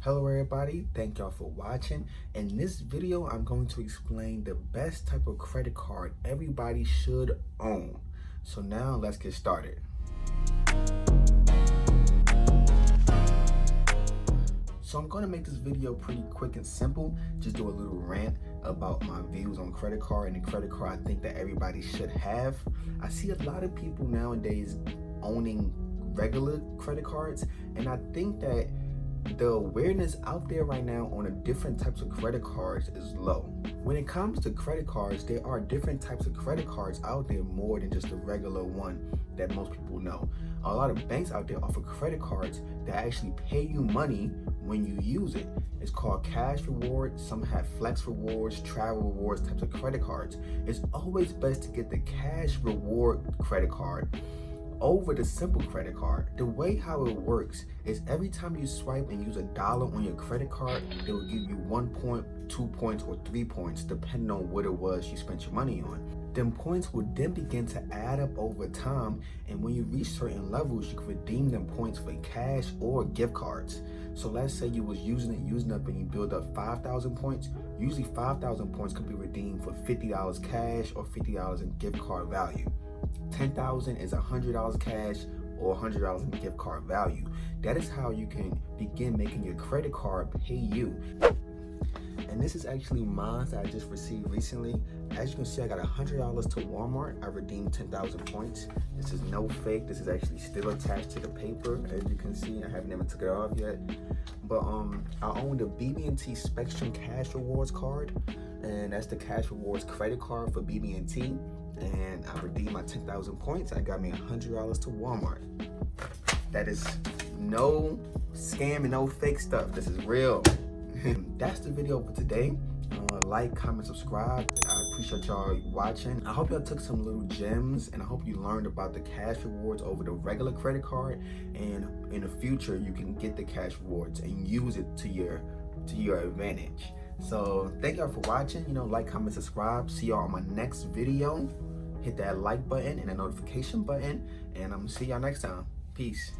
Hello everybody, thank y'all for watching. In this video, I'm going to explain the best type of credit card everybody should own. So now let's get started. So I'm going to make this video pretty quick and simple, just do a little rant about my views on credit card and the credit card I think that everybody should have. I see a lot of people nowadays owning regular credit cards, and I think that the awareness out there right now on the different types of credit cards is low. When it comes to credit cards, there are different types of credit cards out there more than just the regular one that most people know. A lot of banks out there offer credit cards that actually pay you money when you use it. It's called cash rewards. Some have flex rewards, travel rewards types of credit cards. It's always best to get the cash reward credit card over the simple credit card. The way how it works is every time you swipe and use $1 on your credit card, it will give you 1 point, 2 points, or 3 points, depending on what it was you spent your money on. Them points will then begin to add up over time, and when you reach certain levels, you can redeem them points for cash or gift cards. So let's say you was using up, and you build up 5,000 points. Usually 5,000 points can be redeemed for $50 cash or $50 in gift card value. 10,000 is $100 cash or $100 in gift card value. That is how you can begin making your credit card pay you. And this is actually mine that I just received recently. As you can see, I got $100 to Walmart. I redeemed 10,000 points. This is no fake. This is actually still attached to the paper. As you can see, I haven't even took it off yet. But I own the bb&t Spectrum Cash Rewards card, and that's the Cash Rewards credit card for bb&t. And I redeemed my 10,000 points. I got me $100 to Walmart. That is no scam and no fake stuff. This is real. That's the video for today. Like, comment, subscribe. I appreciate y'all watching. I hope y'all took some little gems, and I hope you learned about the cash rewards over the regular credit card. And in the future, you can get the cash rewards and use it to your advantage. So thank y'all for watching. Like, comment, subscribe. See y'all on my next video. Hit that like button and the notification button, and I'm gonna see y'all next time. Peace.